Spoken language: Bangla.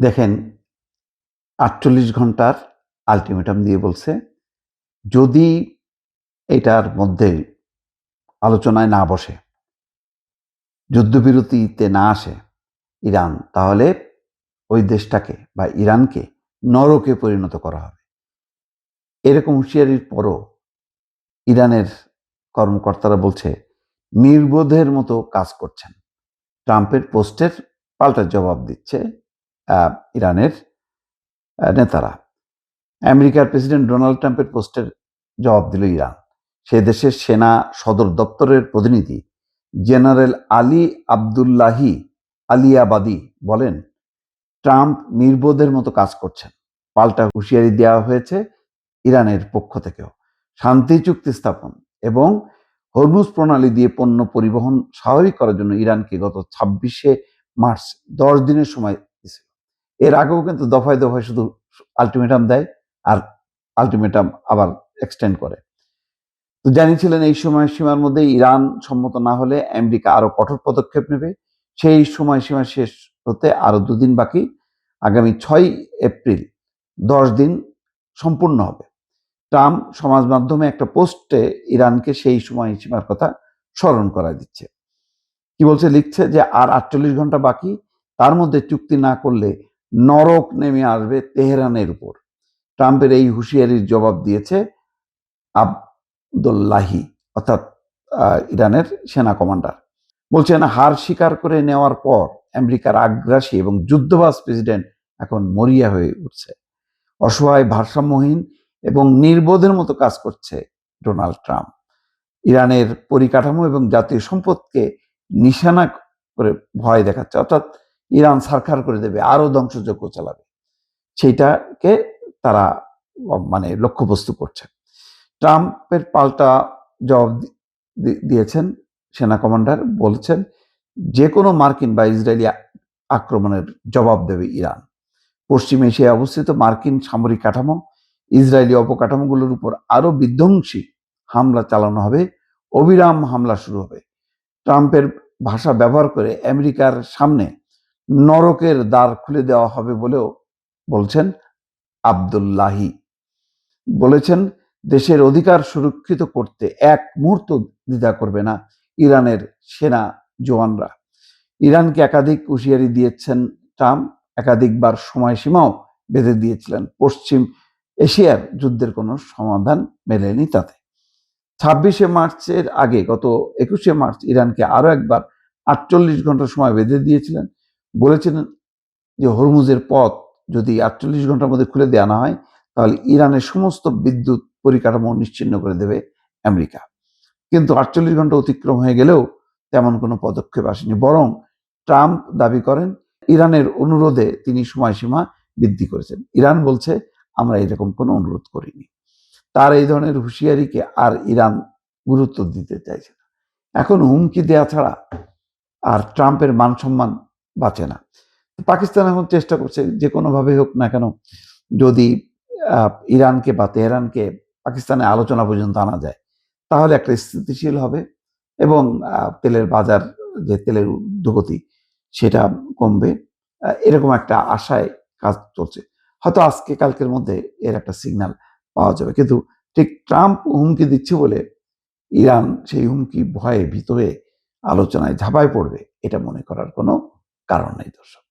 দেখেন ৪৮ ঘন্টার আল্টিমেটাম দিয়ে বলছে, যদি এটার মধ্যে আলোচনায় না বসে, যুদ্ধবিরতিতে না আসে ইরান, তাহলে ওই দেশটাকে বা ইরানকে নরকে পরিণত করা হবে। এরকম হুঁশিয়ারির পরও ইরানের কর্মকর্তারা বলছে নির্বোধের মতো কাজ করছেন। ট্রাম্পের পোস্টের পাল্টা জবাব দিচ্ছে ইরানের নেতারা। আমেরিকার প্রেসিডেন্ট ডোনাল্ড ট্রাম্পের পোস্টের জবাব দিল ইরান। সে দেশের সেনা সদর দপ্তরের প্রতিনিধি জেনারেল আলী আবদুল্লাহি আলিয়াবাদী বলেন, ট্রাম্প নির্বোধের মতো কাজ করছেন। পাল্টা হুঁশিয়ারি দেওয়া হয়েছে ইরানের পক্ষ থেকেও। শান্তি চুক্তি স্থাপন এবং হরমুজ প্রণালী দিয়ে পণ্য পরিবহন স্বাভাবিক করার জন্য ইরানকে গত ২৬শে মার্চ ১০ দিনের সময় দিয়েছিল। এর আগেও কিন্তু দফায় দফায় শুধু আলটিমেটাম দেয় আর আলটিমেটাম আবার এক্সটেন্ড করে। তো জানিয়েছিলেন এই সময়সীমার মধ্যে ইরান সম্মত না হলে আমেরিকা আরো কঠোর পদক্ষেপ নেবে। সেই সময়সীমা শেষ হতে আরো ২ দিন বাকি। আগামী ৬ এপ্রিল ১০ দিন সম্পূর্ণ হবে। ট্রাম্প সমাজ মাধ্যমে একটা পোস্টে ইরানকে সেই সময়সীমার কথা স্মরণ করা দিচ্ছে। কি বলছে, লিখছে যে আর ৪৮ ঘন্টা বাকি, তার মধ্যে চুক্তি না করলে নরক নেমে আসবে তেহরানের উপর। ট্রাম্পের এই হুঁশিয়ারির জবাব দিয়েছে আবদুল্লাহি, অর্থাৎ ইরানের সেনা কমান্ডার। বলছেন হার স্বীকার করে নেওয়ার পর আমেরিকার আগ্রাসী এবং যুদ্ধবাজ প্রেসিডেন্ট এখন মরিয়া হয়ে উঠছে। অসহায়, ভারসাম্যহীন এবং নির্বোধের মতো কাজ করছে ডোনাল্ড ট্রাম্প। ইরানের পরিকাঠামো এবং জাতীয় সম্পদকে নিশানা করে ভয় দেখাচ্ছে, অর্থাৎ ইরান সারখার করে দেবে, আরো ধ্বংসযজ্ঞ চালাবে, সেইটাকে তারা লক্ষ্যবস্তু করছে। ট্রাম্পের পাল্টা জবাব দিয়েছেন সেনা কমান্ডার, বলছেন যে কোনো মার্কিন বা ইসরায়েলি আক্রমণের জবাব দেবে ইরান। পশ্চিম এশিয়ায় অবস্থিত মার্কিন সামরিক কাঠামো, ইসরায়েলি অবকাঠামোগুলোর উপর আরো বিধ্বংসী হামলা চালানো হবে, অবিরাম হামলা শুরু হবে। ট্রাম্পের ভাষা ব্যবহার করে আমেরিকার সামনে নরকের দ্বার খুলে দেওয়া হবে বলেও বলছেন আবদুল্লাহি। বলেছেন দেশের অধিকার সুরক্ষিত করতে এক মুহূর্ত দ্বিধা করবে না ইরানের সেনা জওয়ানরা। ইরানকে একাধিক হুঁশিয়ারি দিয়েছেন ট্রাম্প, একাধিকবার সময়সীমাও বেঁধে দিয়েছিলেন। পশ্চিম এশিয়ার যুদ্ধের কোনো সমাধান মেলেনি তাতে। ২৬শে মার্চের আগে গত ২১শে মার্চ ইরানকে আরো একবার ৪৮ ঘন্টা সময় বেঁধে দিয়েছিলেন। বলেছিলেন যে হরমুজের পথ যদি ৪৮ ঘন্টার মধ্যে খুলে দেওয়া না হয়, তাহলে ইরানের সমস্ত বিদ্যুৎ পরিকাঠামো নিশ্চিহ্ন করে দেবে আমেরিকা। কিন্তু ৪৮ ঘন্টা অতিক্রম হয়ে গেলেও তেমন কোনো পদক্ষেপ আসেনি, বরং ট্রাম্প দাবি করেন ইরানের অনুরোধে তিনি সময়সীমা বৃদ্ধি করেছেন। ইরান বলছে আমরা এরকম কোনো অনুরোধ করিনি। তার এই ধরনের হুঁশিয়ারিকে আর ইরান গুরুত্ব দিতে চাইছে না। এখন হুমকি দেয়া ছাড়া আর ট্রাম্পের মান সম্মান বাঁচে না। পাকিস্তান এখন চেষ্টা করছে যে কোনোভাবে হোক না কেন, যদি ইরানকে বা তেহরানকে পাকিস্তানে আলোচনা পর্যন্ত আনা যায়, তাহলে একটা স্থিতিশীল হবে এবং তেলের বাজার, যে তেলের ঊর্ধ্বগতি, সেটা কমবে। এরকম একটা আশায় কাজ চলছে। হয়তো আজকে কালকের মধ্যে এর একটা সিগন্যাল পাওয়া যাবে। কিন্তু ঠিক ট্রাম্প হুমকি দিচ্ছে বলে ইরান সেই হুমকি ভয়ে ভীত হয়ে আলোচনায় ঝাঁপায় পড়বে, এটা মনে করার কোনো কারণ নেই দর্শক।